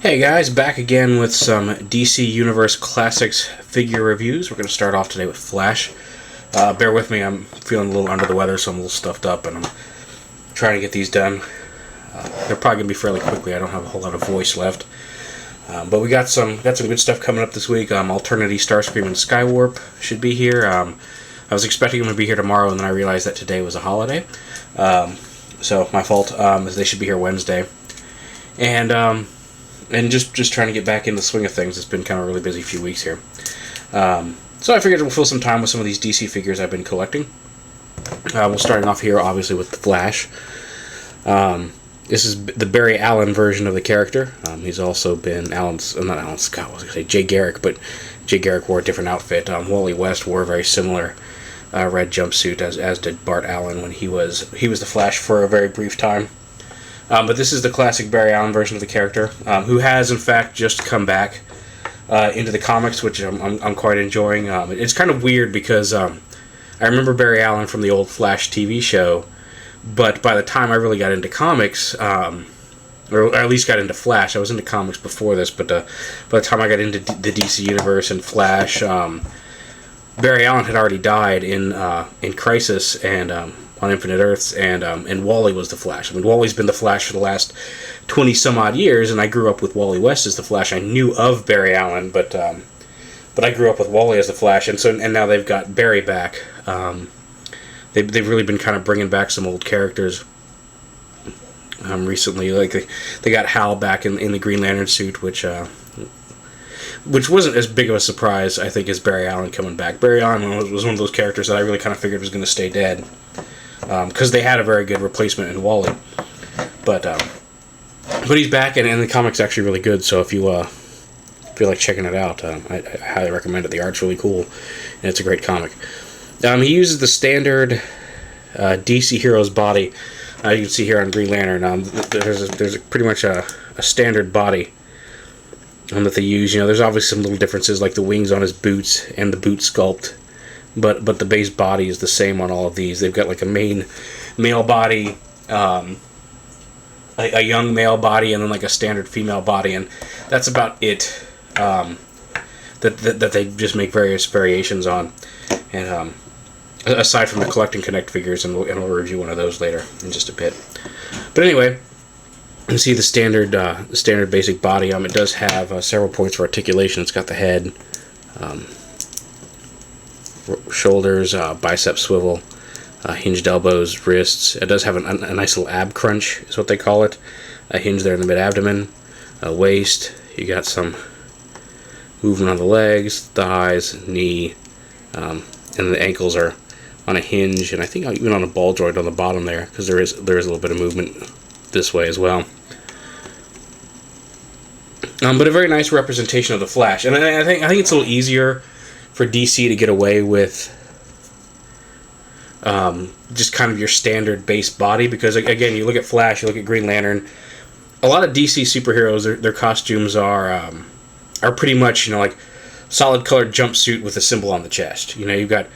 Hey guys, back again with some DC Universe Classics figure reviews. We're going to start off today with Flash. Bear with me, I'm feeling a little under the weather, so I'm a little stuffed up, and I'm trying to get these done. They're probably going to be fairly quickly. I don't have a whole lot of voice left. But we got some good stuff coming up this week. Alternity Starscream and Skywarp should be here. I was expecting them to be here tomorrow, and then I realized that today was a holiday. So my fault, as they should be here Wednesday. And just trying to get back in the swing of things. It's been kind of a really busy few weeks here. So I figured we'll fill some time with some of these DC figures I've been collecting. We'll start off here, obviously, with the Flash. This is the Barry Allen version of the character. He's also been not Alan Scott, I was going to say Jay Garrick, but Jay Garrick wore a different outfit. Wally West wore a very similar red jumpsuit, as did Bart Allen when he was the Flash for a very brief time. But this is the classic Barry Allen version of the character, who has, in fact, just come back into the comics, which I'm quite enjoying. It's kind of weird because I remember Barry Allen from the old Flash TV show, but by the time I really got into comics, or at least got into Flash, I was into comics before this, but by the time I got into the DC Universe and Flash, Barry Allen had already died in Crisis and on Infinite Earths, and Wally was the Flash. I mean, Wally's been the Flash for the last 20-some-odd years, and I grew up with Wally West as the Flash. I knew of Barry Allen, but I grew up with Wally as the Flash, and now they've got Barry back. They've really been kind of bringing back some old characters recently. Like they got Hal back in the Green Lantern suit, which wasn't as big of a surprise, I think, as Barry Allen coming back. Barry Allen was one of those characters that I really kind of figured was going to stay dead, because they had a very good replacement in Wally. But he's back, and the comic's actually really good, so if you feel like checking it out, I highly recommend it. The art's really cool, and it's a great comic. He uses the standard DC Heroes body. You can see here on Green Lantern, there's pretty much a standard body that they use. You know, there's obviously some little differences, like the wings on his boots and the boot sculpt, but the base body is the same on all of these. They've got like a main male body, a young male body, and then like a standard female body, and that's about it. That they just make various variations on, and aside from the Collect and Connect figures, and we'll review one of those later in just a bit. But anyway, you see the standard basic body. It does have several points for articulation. It's got the head, shoulders, bicep swivel, hinged elbows, wrists. It does have a nice little ab crunch, is what they call it. A hinge there in the mid-abdomen, a waist. You got some movement on the legs, thighs, knee, and the ankles are on a hinge, and I think even on a ball joint on the bottom there, because there is a little bit of movement this way as well. But a very nice representation of the Flash, and I think it's a little easier for DC to get away with just kind of your standard base body, because again, you look at Flash, you look at Green Lantern, a lot of DC superheroes, their costumes are pretty much, you know, like solid colored jumpsuit with a symbol on the chest. You know, you've got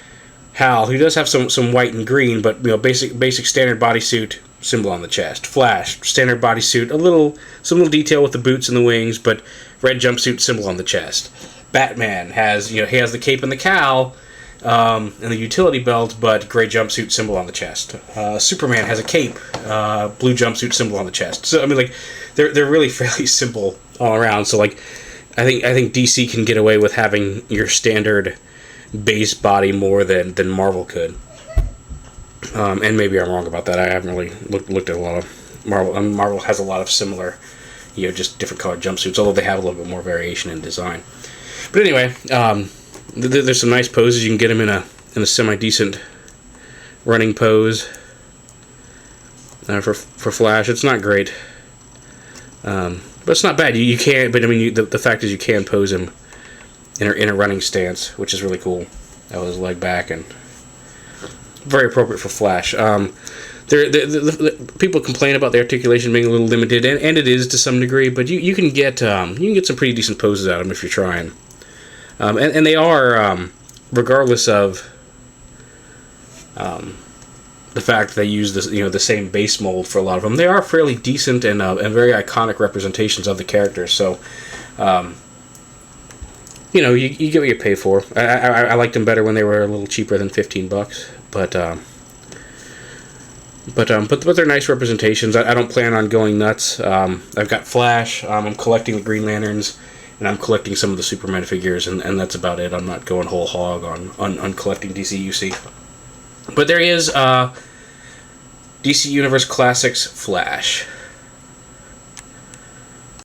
Hal, who does have some white and green, but, you know, basic standard bodysuit, symbol on the chest. Flash, standard bodysuit, some little detail with the boots and the wings, but red jumpsuit, symbol on the chest. Batman has the cape and the cowl, and the utility belt, but gray jumpsuit, symbol on the chest. Superman has a cape, blue jumpsuit, symbol on the chest. So I mean, like, they're really fairly simple all around. So like, I think DC can get away with having your standard base body more than Marvel could. And maybe I'm wrong about that. I haven't really looked at a lot of Marvel. Marvel has a lot of similar, you know, just different colored jumpsuits, although they have a little bit more variation in design. But anyway, there's some nice poses. You can get him in a semi-decent running pose for Flash. It's not great, but it's not bad. You can, but I mean, the fact is you can pose him in a running stance, which is really cool. That was his leg back, and very appropriate for Flash. People complain about the articulation being a little limited, and it is to some degree, but you can get some pretty decent poses out of him if you're trying. And they are, regardless of the fact that they use this, the same base mold for a lot of them. They are fairly decent and very iconic representations of the characters. So, you get what you pay for. I liked them better when they were a little cheaper than $15, but they're nice representations. I don't plan on going nuts. I've got Flash. I'm collecting the Green Lanterns, and I'm collecting some of the Superman figures, and that's about it. I'm not going whole hog on collecting DCUC. But there is DC Universe Classics Flash.